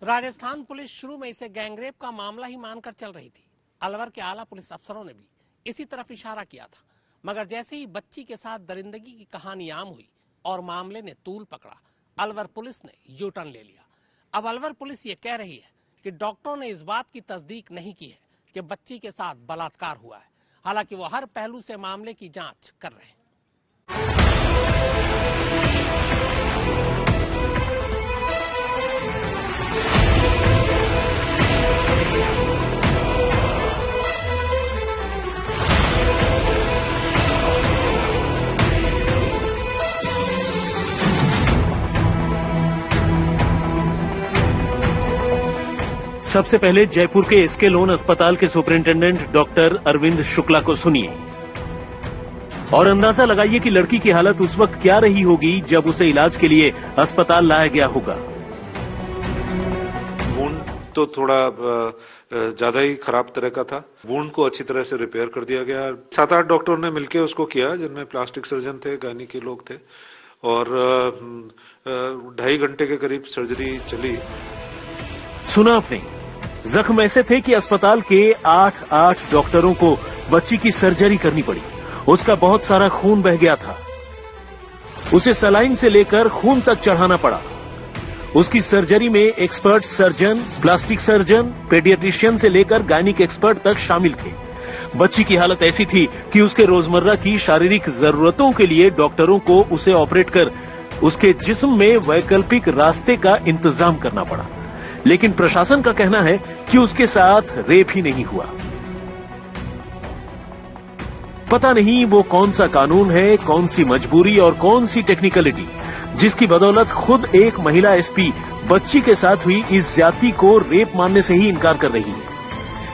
Rajasthan police शुरू में इसे गैंगरेप का मामला ही मानकर चल रही थी। अलवर के आला पुलिस अफसरों ने भी इसी तरफ इशारा किया था, मगर जैसे ही बच्ची के साथ दरिंदगी की कहानी आम हुई और मामले ने तूल पकड़ा, अलवर पुलिस ने यू टर्न ले लिया। अब अलवर पुलिस ये कह रही है कि डॉक्टरों ने इस बात की तस्दीक नहीं की है कि बच्ची के साथ बलात्कार हुआ है। हालांकि वो हर पहलू से मामले की जांच कर रहे हैं। सबसे पहले जयपुर के एसके लोन अस्पताल के सुपरिंटेंडेंट डॉक्टर अरविंद शुक्ला को सुनिए और अंदाजा लगाइए कि लड़की की हालत उस वक्त क्या रही होगी जब उसे इलाज के लिए अस्पताल लाया गया होगा। वुंड तो थोड़ा ज्यादा ही खराब तरह का था। वुंड को अच्छी तरह से रिपेयर कर दिया गया। 7-8 डॉक्टरों ने मिलकर उसको किया, जिनमें प्लास्टिक सर्जन थे, गायनी के लोग थे, और 2.5 घंटे के करीब सर्जरी चली। सुना आपने, जख्म ऐसे थे कि अस्पताल के 8 डॉक्टरों को बच्ची की सर्जरी करनी पड़ी। उसका बहुत सारा खून बह गया था। उसे सलाइन से लेकर खून तक चढ़ाना पड़ा। उसकी सर्जरी में expert surgeon, plastic surgeon, paediatrician से लेकर गायनिक एक्सपर्ट तक शामिल थे। बच्ची की हालत ऐसी थी कि उसके रोजमर्रा की शारीरिक जरूरतों के लिए डॉक्टरों को उसे ऑपरेट कर उसके जिस्म में वैकल्पिक रास्ते का इंतजाम करना पड़ा। लेकिन प्रशासन का कहना है कि उसके साथ रेप ही नहीं हुआ। पता नहीं वो कौन सा कानून है, कौन सी मजबूरी और कौन सी टेक्निकलिटी, जिसकी बदौलत खुद एक महिला एसपी बच्ची के साथ हुई इस ज्यादती को रेप मानने से ही इनकार कर रही है।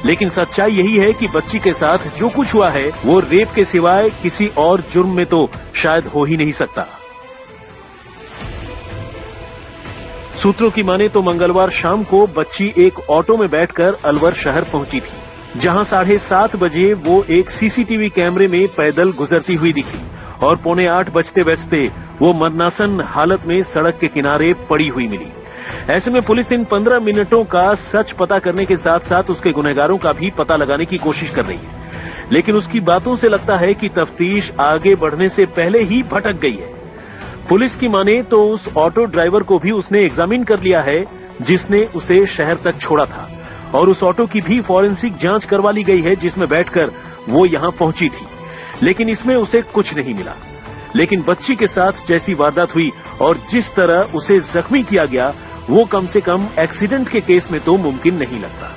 लेकिन सच्चाई यही है कि बच्ची के साथ जो कुछ हुआ है वो रेप के सिवाय किसी और जुर्म में तो शायद हो ही नहीं सकता। सूत्रों की माने तो मंगलवार शाम को बच्ची एक ऑटो में बैठकर अलवर शहर पहुंची थी, जहां 7:30 बजे वो एक सीसीटीवी कैमरे में पैदल गुजरती हुई दिखी और 7:45 बजते बजते वो मरनासन हालत में सड़क के किनारे पड़ी हुई मिली। ऐसे में पुलिस इन 15 मिनटों का सच पता करने के साथ साथ उसके गुनहगारों का भी पता लगाने की कोशिश कर रही है। लेकिन उसकी बातों से लगता है कि तफ्तीश आगे बढ़ने से पहले ही भटक गई है। पुलिस की माने तो उस ऑटो ड्राइवर को भी उसने एग्जामिन कर लिया है जिसने उसे शहर तक छोड़ा था, और उस ऑटो की भी फॉरेंसिक जांच करवा ली गई है जिसमें बैठकर वो यहां पहुंची थी। लेकिन इसमें उसे कुछ नहीं मिला। लेकिन बच्ची के साथ जैसी वारदात हुई और जिस तरह उसे जख्मी किया गया, वो कम से कम एक्सीडेंट के केस में तो मुमकिन नहीं लगता।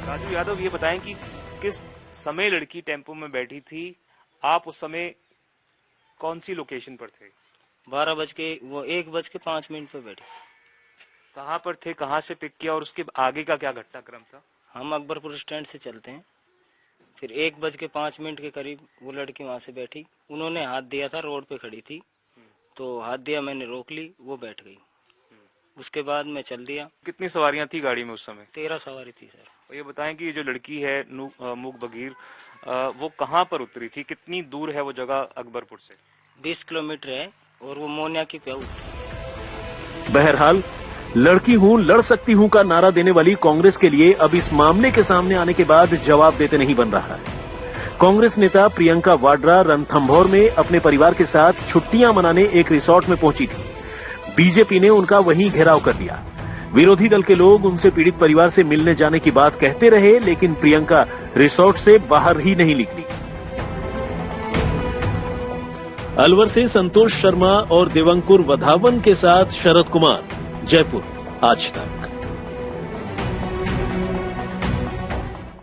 राजू यादव, ये बताएं कि किस समय लड़की टेम्पो में बैठी थी? आप उस समय कौन सी लोकेशन पर थे? 1:05 पे बैठे। कहाँ पर थे, कहाँ से पिक किया और उसके आगे का क्या घटनाक्रम था? हम अकबरपुर स्टैंड से चलते हैं, फिर 1:05 के करीब वो लड़की वहां से बैठी। उन्होंने हाथ दिया था, रोड पे खड़ी थी, तो हाथ दिया, मैंने रोक ली, वो बैठ गई। उसके बाद मैं चल दिया। कितनी सवारियां थी गाड़ी में उस समय? 13 सवारी थी सर। और ये बताएं कि जो लड़की है मूक बगीर, वो कहाँ पर उतरी थी? कितनी दूर है वो जगह अकबरपुर से? 20 किलोमीटर है और वो मोनिया की प्याऊ थी। बहरहाल, लड़की हूं, लड़ सकती हूं का नारा देने वाली कांग्रेस के लिए अब इस मामले के सामने आने के बाद जवाब देते नहीं बन रहा है। कांग्रेस नेता प्रियंका वाड्रा रणथंभौर में अपने परिवार के साथ छुट्टियां मनाने एक रिसोर्ट में पहुंची थी। बीजेपी ने उनका वहीं घेराव कर लिया। विरोधी दल के लोग उनसे पीड़ित परिवार से मिलने जाने की बात कहते रहे, लेकिन प्रियंका रिसोर्ट से बाहर ही नहीं निकली। अलवर से संतोष शर्मा और देवंकुर वधावन के साथ शरद कुमार, जयपुर, आज तक।